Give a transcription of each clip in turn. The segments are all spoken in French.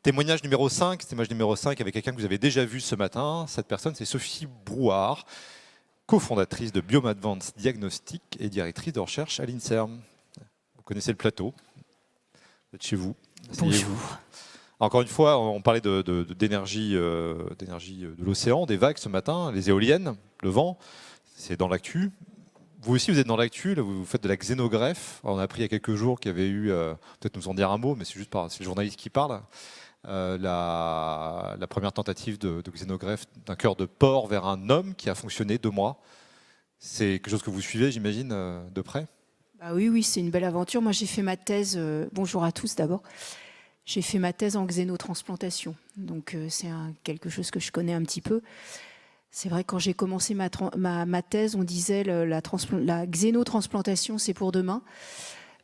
Témoignage numéro 5, avec quelqu'un que vous avez déjà vu ce matin. Cette personne, c'est Sophie Brouard, cofondatrice de Biome Advanced Diagnostic et directrice de recherche à l'INSERM. Vous connaissez le plateau, vous êtes chez vous. Bonjour. Encore une fois, on parlait d'énergie de l'océan, des vagues ce matin, les éoliennes, le vent, c'est dans l'actu. Vous aussi, vous êtes dans l'actu, vous faites de la xénogreffe. On a appris il y a quelques jours qu'il y avait eu, peut-être nous en dire un mot, mais c'est le journaliste qui parle, la première tentative de xénogreffe d'un cœur de porc vers un homme qui a fonctionné 2 mois. C'est quelque chose que vous suivez, j'imagine, de près? Bah oui, c'est une belle aventure. Moi, j'ai fait ma thèse, bonjour à tous d'abord, j'ai fait ma thèse en xénotransplantation. Donc, c'est quelque chose que je connais un petit peu. C'est vrai, quand j'ai commencé ma thèse, on disait la xénotransplantation, c'est pour demain.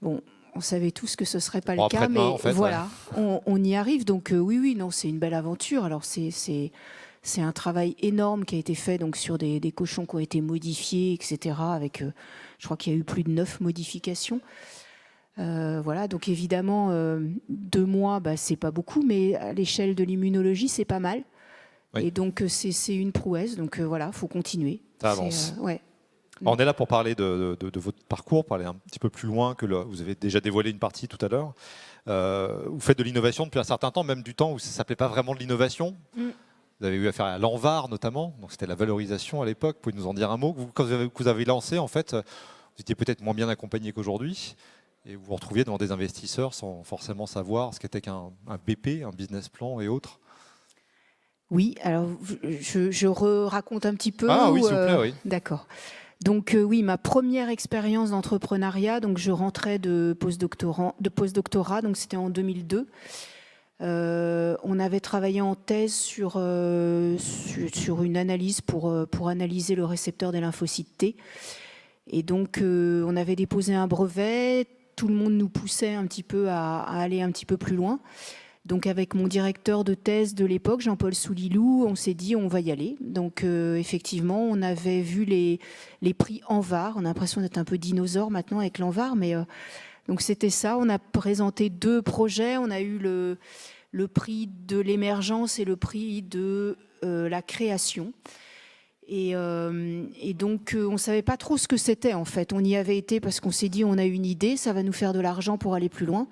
Bon, on savait tous que ce ne serait pas le cas, mais en fait, voilà, ouais. on y arrive. Donc oui, non, c'est une belle aventure. Alors c'est un travail énorme qui a été fait donc, sur des cochons qui ont été modifiés, etc. Avec, je crois qu'il y a eu plus de 9 modifications. Voilà, donc évidemment, 2 mois, c'est pas beaucoup, mais à l'échelle de l'immunologie, c'est pas mal. Oui. Et donc, c'est une prouesse. Donc, voilà, il faut continuer. Ça avance. Ouais. Alors, on est là pour parler de votre parcours, parler un petit peu plus loin que vous avez déjà dévoilé une partie tout à l'heure. Vous faites de l'innovation depuis un certain temps, même du temps où ça ne s'appelait pas vraiment de l'innovation. Vous avez eu affaire à l'ANVAR notamment, donc c'était la valorisation à l'époque. Vous pouvez nous en dire un mot? Quand vous avez lancé, en fait, vous étiez peut-être moins bien accompagné qu'aujourd'hui. Et vous vous retrouviez devant des investisseurs sans forcément savoir ce qu'était qu'un BP, un business plan et autres. Oui, alors je raconte un petit peu. Ah oui, s'il vous plaît, oui. D'accord. Donc oui, ma première expérience d'entrepreneuriat, donc je rentrais de postdoctorat, donc c'était en 2002. On avait travaillé en thèse sur une analyse pour analyser le récepteur des lymphocytes T. Et donc on avait déposé un brevet, tout le monde nous poussait un petit peu à aller un petit peu plus loin. Donc avec mon directeur de thèse de l'époque, Jean-Paul Soulilou, on s'est dit on va y aller. Donc effectivement, on avait vu les prix ANVAR. On a l'impression d'être un peu dinosaure maintenant avec l'ANVAR, mais donc c'était ça. On a présenté 2 projets. On a eu le prix de l'émergence et le prix de la création. Et donc on ne savait pas trop ce que c'était en fait. On y avait été parce qu'on s'est dit on a une idée, ça va nous faire de l'argent pour aller plus loin.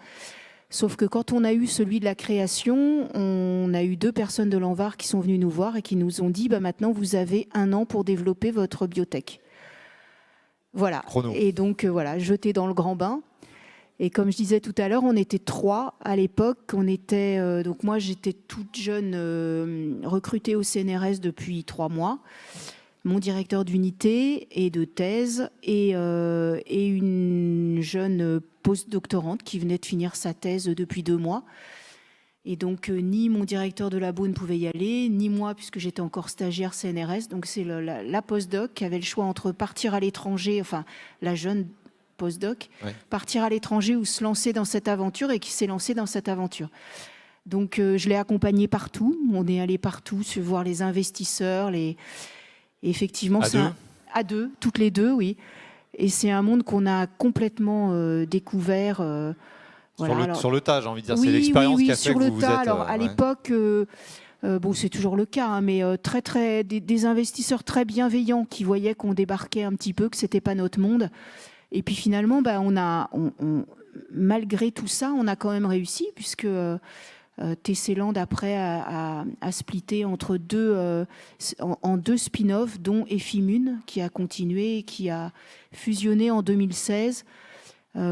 Sauf que quand on a eu celui de la création, on a eu 2 personnes de l'ANVAR qui sont venues nous voir et qui nous ont dit maintenant vous avez 1 an pour développer votre biotech. Voilà. Chrono. Et donc voilà, jeté dans le grand bain. Et comme je disais tout à l'heure, on était 3 à l'époque. Donc moi j'étais toute jeune, recrutée au CNRS depuis 3 mois. Mon directeur d'unité et de thèse et une jeune postdoctorante qui venait de finir sa thèse depuis 2 mois. Et donc, ni mon directeur de labo ne pouvait y aller, ni moi, puisque j'étais encore stagiaire CNRS. Donc, c'est la postdoc qui avait le choix entre partir à l'étranger, enfin, la jeune postdoc, ouais. Partir à l'étranger ou se lancer dans cette aventure et qui s'est lancée dans cette aventure. Donc, je l'ai accompagnée partout. On est allé partout, voir les investisseurs, Et effectivement, à 2, toutes les 2, oui. Et c'est un monde qu'on a complètement découvert. Voilà. Sur le tas, j'ai envie de dire. Oui, c'est l'expérience qui a fait que vous êtes... Alors, à l'époque, bon, c'est toujours le cas, hein, mais des investisseurs très bienveillants qui voyaient qu'on débarquait un petit peu, que ce n'était pas notre monde. Et puis finalement, malgré tout ça, on a quand même réussi, puisque... TC-Land après a splitté en 2 spin-offs, dont Efimune, qui a continué et qui a fusionné en 2016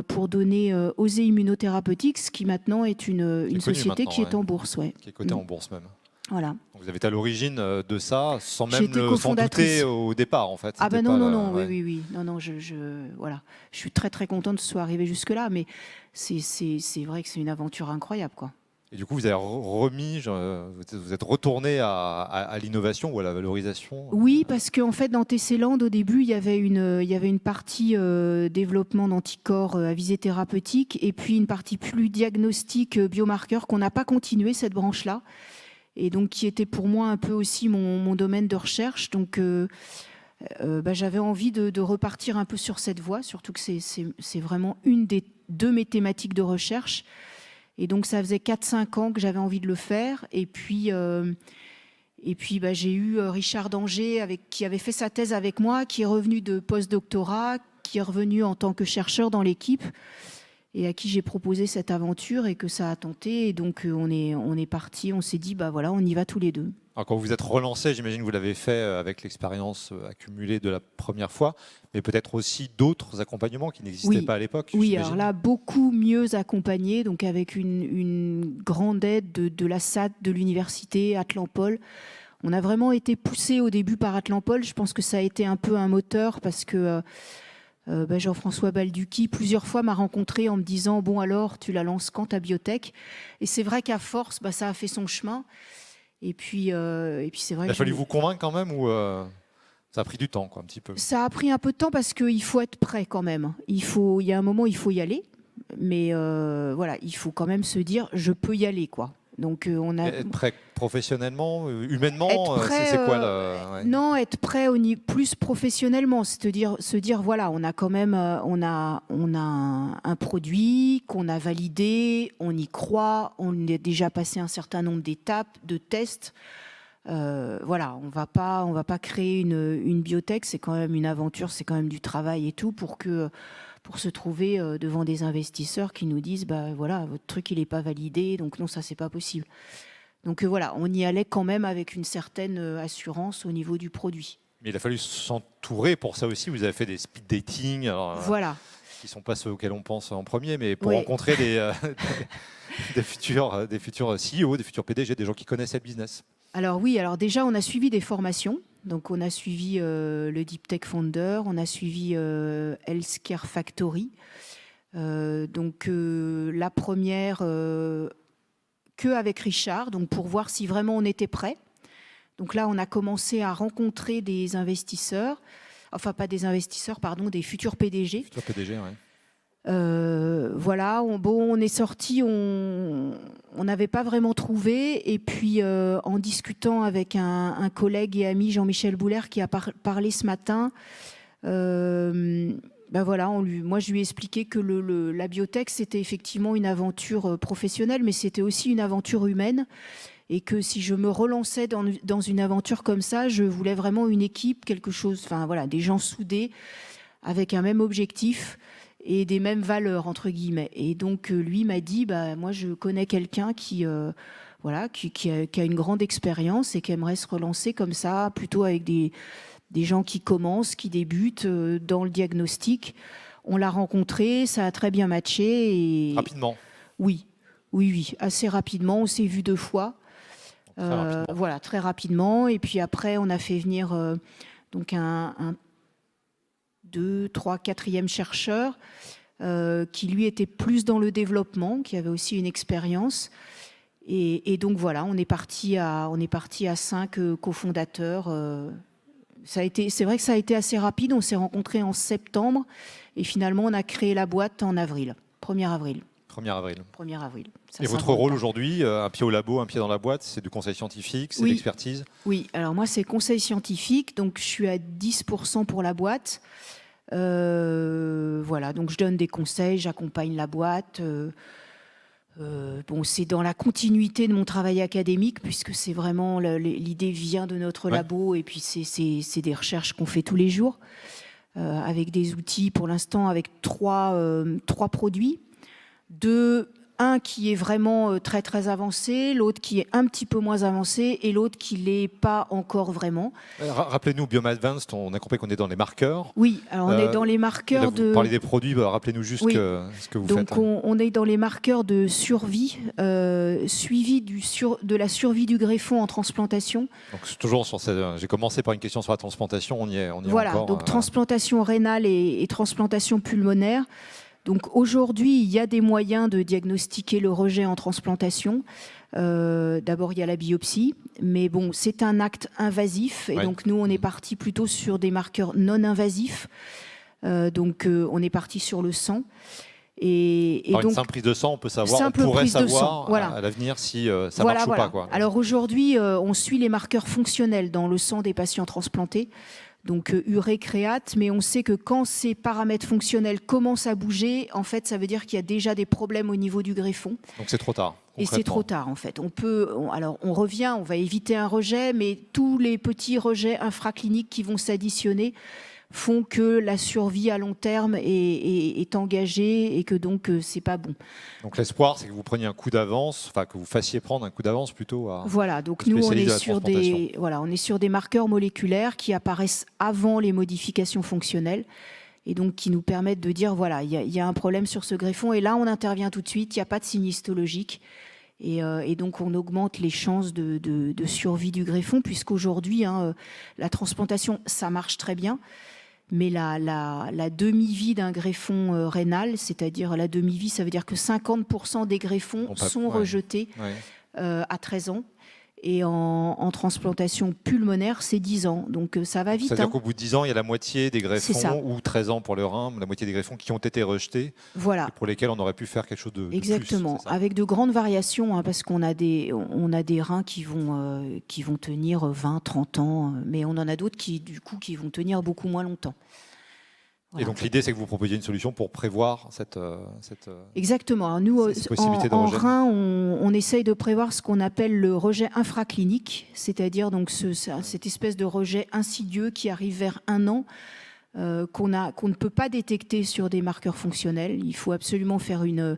pour donner Osée Immunotherapeutics, qui maintenant est une société qui est en bourse. Ouais. Qui est cotée en bourse même. Voilà. Donc vous avez été à l'origine de ça, sans même s'en douter au départ, en fait. Ah ben non, ouais. oui. Non, voilà. Je suis très, très contente que ce soit arrivé jusque-là, mais c'est vrai que c'est une aventure incroyable, quoi. Et du coup, vous avez vous êtes retourné à l'innovation ou à la valorisation? Oui, parce qu'en fait, dans TC-Land, au début, il y avait une partie développement d'anticorps à visée thérapeutique et puis une partie plus diagnostic biomarqueur qu'on n'a pas continué, cette branche-là, et donc qui était pour moi un peu aussi mon domaine de recherche. Donc, j'avais envie de repartir un peu sur cette voie, surtout que c'est vraiment une des 2 mes thématiques de recherche. Et donc, ça faisait 4-5 ans que j'avais envie de le faire. Et puis j'ai eu Richard Danger qui avait fait sa thèse avec moi, qui est revenu de post-doctorat, qui est revenu en tant que chercheur dans l'équipe et à qui j'ai proposé cette aventure et que ça a tenté. Et donc, on est parti, on s'est dit, voilà, on y va tous les deux. Alors, quand vous vous êtes relancé, j'imagine que vous l'avez fait avec l'expérience accumulée de la première fois, mais peut-être aussi d'autres accompagnements qui n'existaient pas à l'époque. Oui, alors là, beaucoup mieux accompagnés, donc avec une grande aide de la SAT, de l'université, Atlampol. On a vraiment été poussé au début par Atlampol. Je pense que ça a été un peu un moteur parce que Jean-François Balducchi, plusieurs fois, m'a rencontré en me disant « Bon alors, tu la lances quand ta biotech ?» Et c'est vrai qu'à force, ça a fait son chemin. Et puis c'est vrai. Il a fallu vous convaincre quand même ou ça a pris du temps, quoi, un petit peu. Ça a pris un peu de temps parce qu'il faut être prêt quand même. Il y a un moment, il faut y aller, mais voilà, il faut quand même se dire je peux y aller, quoi. Donc être prêt professionnellement, humainement, c'est quoi le... Non, être prêt plus professionnellement, c'est-à-dire se dire voilà, on a quand même on a un produit qu'on a validé, on y croit, on a déjà passé un certain nombre d'étapes, de tests. Voilà, on va pas créer une biotech, c'est quand même une aventure, c'est quand même du travail et tout pour se trouver devant des investisseurs qui nous disent voilà, votre truc il est pas validé, donc non, ça c'est pas possible. Donc voilà, on y allait quand même avec une certaine assurance au niveau du produit. Mais il a fallu s'entourer pour ça aussi. Vous avez fait des speed dating, voilà, qui ne sont pas ceux auxquels on pense en premier, mais pour rencontrer des futurs CEO, des futurs PDG, des gens qui connaissaient le business. Alors oui, alors déjà on a suivi des formations. Donc on a suivi le Deep Tech Founder, on a suivi Healthcare Factory. Donc la première que avec Richard, donc pour voir si vraiment on était prêt. Donc là on a commencé à rencontrer des investisseurs, enfin pas des investisseurs, pardon, des futurs PDG. Futurs PDG, oui. Voilà, on est sorti, on n'avait pas vraiment trouvé. Et puis, en discutant avec un collègue et ami, Jean-Michel Bouler, qui a parlé ce matin, voilà, moi, je lui ai expliqué que la biotech, c'était effectivement une aventure professionnelle, mais c'était aussi une aventure humaine. Et que si je me relançais dans une aventure comme ça, je voulais vraiment une équipe, quelque chose, enfin voilà, des gens soudés, avec un même objectif et des mêmes valeurs, entre guillemets. Et donc, lui m'a dit, moi, je connais quelqu'un qui a une grande expérience et qui aimerait se relancer comme ça, plutôt avec des gens qui commencent, qui débutent dans le diagnostic. On l'a rencontré, ça a très bien matché. Rapidement. Oui, assez rapidement. On s'est vu 2 fois. Voilà, très rapidement. Et puis après, on a fait venir donc un 2, 3, 4e chercheur qui lui était plus dans le développement, qui avait aussi une expérience. Et donc voilà, on est parti à 5 cofondateurs. C'est vrai que ça a été assez rapide. On s'est rencontrés en septembre et finalement on a créé la boîte en avril, 1er avril. 1er avril. Ça, et votre rôle aujourd'hui, un pied au labo, un pied dans la boîte, c'est du conseil scientifique, c'est de l'expertise? Oui, alors moi c'est conseil scientifique, donc je suis à 10% pour la boîte. Voilà, donc je donne des conseils, j'accompagne la boîte. C'est dans la continuité de mon travail académique, puisque c'est vraiment l'idée vient de notre labo, et puis c'est des recherches qu'on fait tous les jours, avec des outils, pour l'instant, avec 3 produits. Un qui est vraiment très très avancé, l'autre qui est un petit peu moins avancé et l'autre qui ne l'est pas encore vraiment. Rappelez-nous, Biomadvanced, on a compris qu'on est dans les marqueurs. Oui, alors on est dans les marqueurs vous parlez des produits, rappelez-nous juste ce que vous faites. Donc on est dans les marqueurs de survie, suivi de la survie du greffon en transplantation. Donc toujours sur j'ai commencé par une question sur la transplantation, on y est voilà, encore. Donc transplantation rénale et transplantation pulmonaire. Donc aujourd'hui, il y a des moyens de diagnostiquer le rejet en transplantation. D'abord, il y a la biopsie, mais bon, c'est un acte invasif. Et donc nous, on est parti plutôt sur des marqueurs non invasifs. Donc on est parti sur le sang. Et par donc, une simple prise de sang, on pourrait savoir à l'avenir si ça marche ou pas. Alors aujourd'hui, on suit les marqueurs fonctionnels dans le sang des patients transplantés. Donc urée, créate, mais on sait que quand ces paramètres fonctionnels commencent à bouger, en fait, ça veut dire qu'il y a déjà des problèmes au niveau du greffon. Donc c'est trop tard. Et c'est trop tard, en fait. Alors on revient, on va éviter un rejet, mais tous les petits rejets infracliniques qui vont s'additionner font que la survie à long terme est engagée et que donc c'est pas bon. Donc l'espoir, c'est que vous preniez un coup d'avance, enfin que vous fassiez prendre un coup d'avance plutôt à... Voilà, donc nous on est sur des marqueurs moléculaires qui apparaissent avant les modifications fonctionnelles et donc qui nous permettent de dire voilà, il y a un problème sur ce greffon et là on intervient tout de suite, il n'y a pas de signe histologique. Et donc on augmente les chances de survie du greffon puisqu'aujourd'hui la transplantation ça marche très bien. Mais la demi-vie d'un greffon rénal, c'est-à-dire la demi-vie, ça veut dire que 50% des greffons sont rejetés à 13 ans. Et en transplantation pulmonaire, c'est 10 ans. Donc ça va vite. C'est-à-dire qu'au bout de 10 ans, il y a la moitié des greffons, ou 13 ans pour le rein, la moitié des greffons qui ont été rejetés, voilà. Et pour lesquels on aurait pu faire quelque chose de exactement, plus, avec de grandes variations, parce qu'on a des reins qui vont tenir 20, 30 ans, mais on en a d'autres qui vont tenir beaucoup moins longtemps. Voilà. Et donc l'idée, c'est que vous proposiez une solution pour prévoir cette exactement. Alors, nous, en rein, on essaye de prévoir ce qu'on appelle le rejet infraclinique, c'est-à-dire donc cette espèce de rejet insidieux qui arrive vers 1 an, qu'on ne peut pas détecter sur des marqueurs fonctionnels. Il faut absolument faire une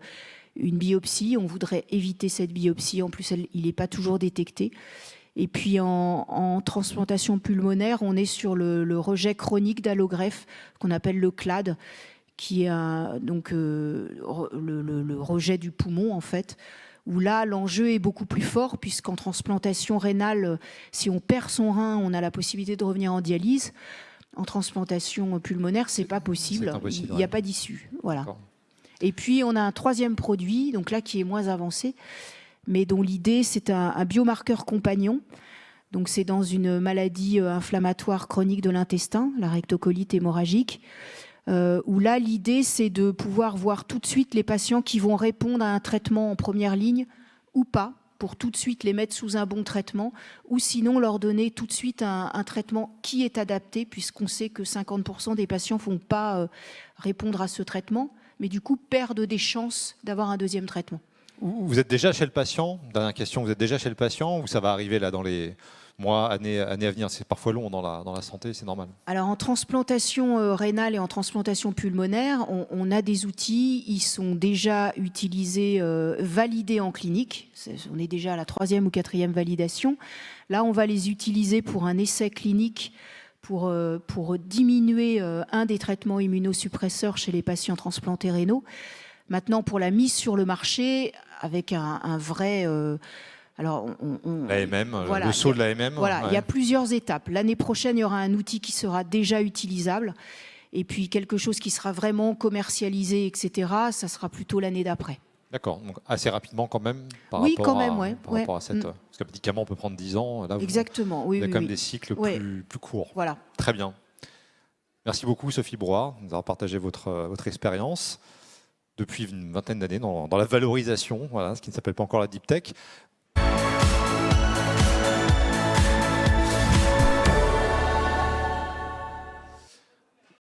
biopsie. On voudrait éviter cette biopsie. En plus, il n'est pas toujours détecté. Et puis en transplantation pulmonaire, on est sur le rejet chronique d'allogreffe qu'on appelle le CLAD, qui est donc le rejet du poumon en fait, où là l'enjeu est beaucoup plus fort puisqu'en transplantation rénale, si on perd son rein, on a la possibilité de revenir en dialyse. En transplantation pulmonaire, c'est pas possible. Il n'y a pas d'issue. Voilà. Et puis on a un 3e produit, donc là qui est moins avancé, mais dont l'idée, c'est un biomarqueur compagnon. Donc, c'est dans une maladie inflammatoire chronique de l'intestin, la rectocolite hémorragique, où là, l'idée, c'est de pouvoir voir tout de suite les patients qui vont répondre à un traitement en première ligne ou pas, pour tout de suite les mettre sous un bon traitement, ou sinon leur donner tout de suite un traitement qui est adapté, puisqu'on sait que 50% des patients ne vont pas répondre à ce traitement, mais du coup perdent des chances d'avoir un 2e traitement. Vous êtes déjà chez le patient, dernière question, vous êtes déjà chez le patient ou ça va arriver là dans les mois, années à venir? C'est parfois long dans la santé, c'est normal. Alors en transplantation rénale et en transplantation pulmonaire, on a des outils, ils sont déjà utilisés, validés en clinique. On est déjà à la 3e ou 4e validation. Là, on va les utiliser pour un essai clinique pour diminuer un des traitements immunosuppresseurs chez les patients transplantés rénaux. Maintenant, pour la mise sur le marché, avec un vrai... l'AMM, voilà, le saut de l'AMM. Voilà, il y a plusieurs étapes. L'année prochaine, il y aura un outil qui sera déjà utilisable. Et puis quelque chose qui sera vraiment commercialisé, etc., ça sera plutôt l'année d'après. D'accord, donc assez rapidement quand même par rapport à cette... Parce qu'un médicament peut prendre 10 ans. Là, exactement, oui. Il y a quand même des cycles plus courts. Voilà. Très bien. Merci beaucoup Sophie Brouard de nous avoir partagé votre expérience depuis une vingtaine d'années dans la valorisation, voilà, ce qui ne s'appelle pas encore la deep tech.